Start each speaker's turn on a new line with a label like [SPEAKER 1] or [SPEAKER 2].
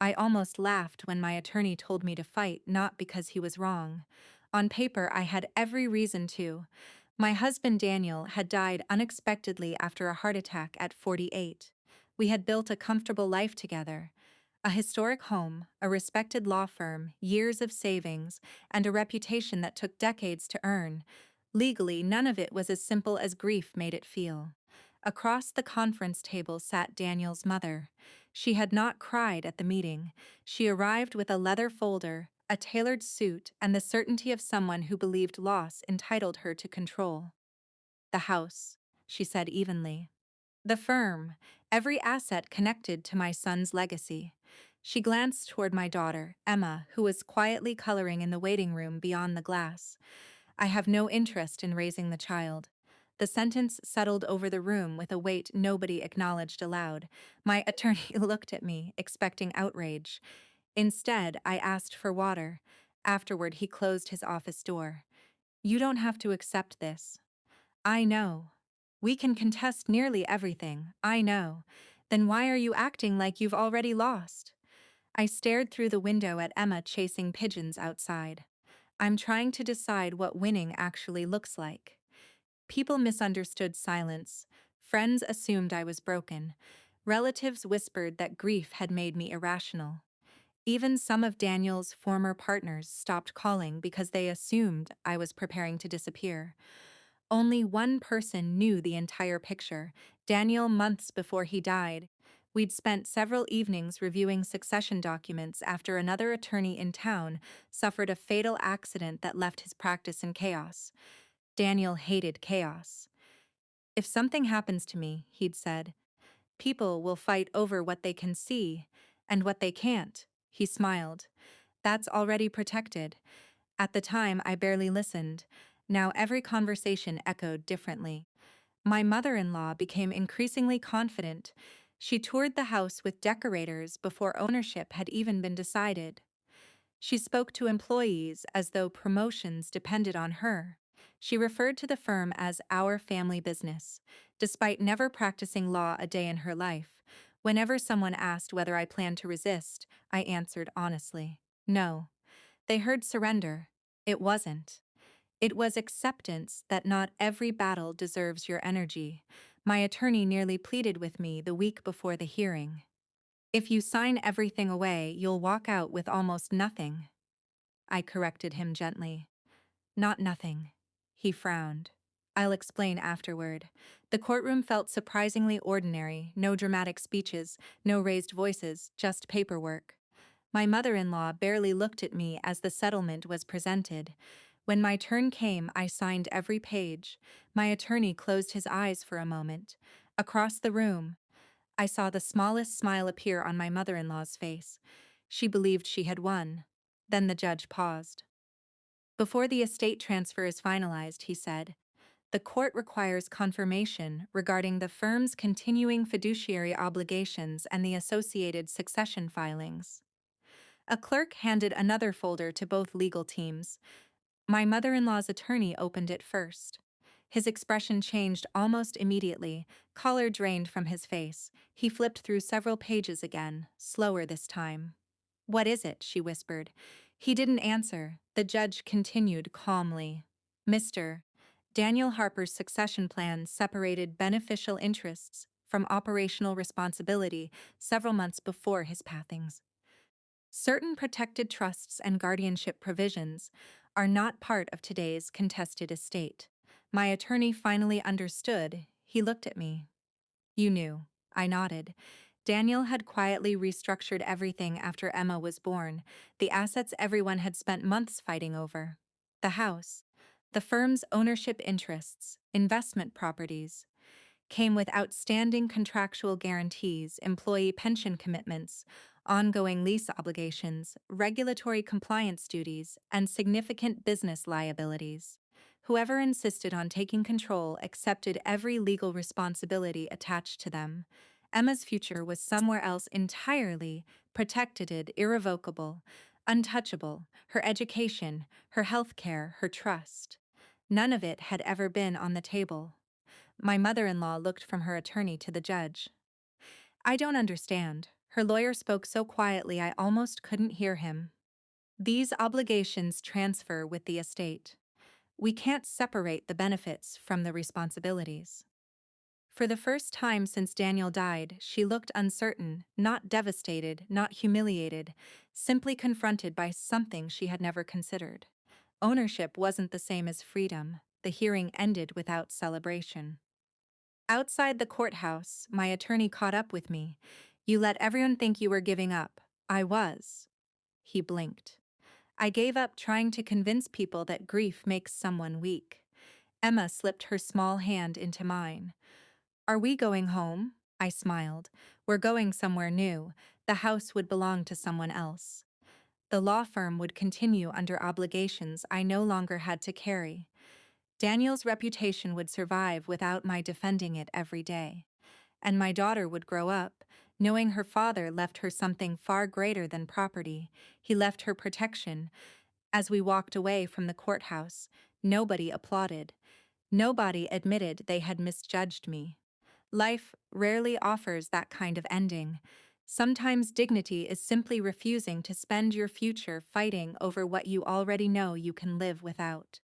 [SPEAKER 1] I almost laughed when my attorney told me to fight, not because he was wrong. On paper, I had every reason to. My husband Daniel had died unexpectedly after a heart attack at 48. We had built a comfortable life together. A historic home, a respected law firm, years of savings, and a reputation that took decades to earn. Legally, none of it was as simple as grief made it feel. Across the conference table sat Daniel's mother. She had not cried at the meeting. She arrived with a leather folder, a tailored suit, and the certainty of someone who believed loss entitled her to control. "The house," she said evenly. "The firm, every asset connected to my son's legacy." She glanced toward my daughter, Emma, who was quietly coloring in the waiting room beyond the glass. "I have no interest in raising the child." The sentence settled over the room with a weight nobody acknowledged aloud. My attorney looked at me, expecting outrage. Instead, I asked for water. Afterward, he closed his office door. "You don't have to accept this." "I know. We can contest nearly everything, I know. Then why are you acting like you've already lost?" I stared through the window at Emma chasing pigeons outside. "I'm trying to decide what winning actually looks like." People misunderstood silence. Friends assumed I was broken. Relatives whispered that grief had made me irrational. Even some of Daniel's former partners stopped calling because they assumed I was preparing to disappear. Only one person knew the entire picture, Daniel. Months before he died, we'd spent several evenings reviewing succession documents after another attorney in town suffered a fatal accident that left his practice in chaos. Daniel hated chaos. "If something happens to me," he'd said, "people will fight over what they can see and what they can't." He smiled. "That's already protected." At the time, I barely listened. Now every conversation echoed differently. My mother-in-law became increasingly confident. She toured the house with decorators before ownership had even been decided. She spoke to employees as though promotions depended on her. She referred to the firm as our family business, despite never practicing law a day in her life. Whenever someone asked whether I planned to resist, I answered honestly, no. They heard surrender. It wasn't. It was acceptance that not every battle deserves your energy. My attorney nearly pleaded with me the week before the hearing. "If you sign everything away, you'll walk out with almost nothing." I corrected him gently. "Not nothing." He frowned. "I'll explain afterward." The courtroom felt surprisingly ordinary, no dramatic speeches, no raised voices, just paperwork. My mother-in-law barely looked at me as the settlement was presented. When my turn came, I signed every page. My attorney closed his eyes for a moment. Across the room, I saw the smallest smile appear on my mother-in-law's face. She believed she had won. Then the judge paused. "Before the estate transfer is finalized," he said, "the court requires confirmation regarding the firm's continuing fiduciary obligations and the associated succession filings." A clerk handed another folder to both legal teams. My mother-in-law's attorney opened it first. His expression changed almost immediately, color drained from his face. He flipped through several pages again, slower this time. "What is it?" she whispered. He didn't answer. The judge continued calmly. "Mr. Daniel Harper's succession plan separated beneficial interests from operational responsibility several months before his passings. Certain protected trusts and guardianship provisions are not part of today's contested estate." My attorney finally understood. He looked at me. "You knew." I nodded. Daniel had quietly restructured everything after Emma was born, the assets everyone had spent months fighting over. The house, the firm's ownership interests, investment properties, came with outstanding contractual guarantees, employee pension commitments, ongoing lease obligations, regulatory compliance duties, and significant business liabilities. Whoever insisted on taking control accepted every legal responsibility attached to them. Emma's future was somewhere else entirely, protected, irrevocable, untouchable, her education, her health care, her trust. None of it had ever been on the table. My mother-in-law looked from her attorney to the judge. "I don't understand." Her lawyer spoke so quietly I almost couldn't hear him. These obligations transfer with the estate. We can't separate the benefits from the responsibilities. For the first time since Daniel died, she looked uncertain, not devastated, not humiliated, simply confronted by something she had never considered. Ownership wasn't the same as freedom. The hearing ended without celebration. Outside the courthouse, my attorney caught up with me. "You let everyone think you were giving up. I was." He blinked. "I gave up trying to convince people that grief makes someone weak." Emma slipped her small hand into mine. "Are we going home?" I smiled. "We're going somewhere new. The house would belong to someone else. The law firm would continue under obligations I no longer had to carry. Daniel's reputation would survive without my defending it every day. And my daughter would grow up, knowing her father left her something far greater than property. He left her protection. As we walked away from the courthouse, nobody applauded. Nobody admitted they had misjudged me. Life rarely offers that kind of ending. Sometimes dignity is simply refusing to spend your future fighting over what you already know you can live without.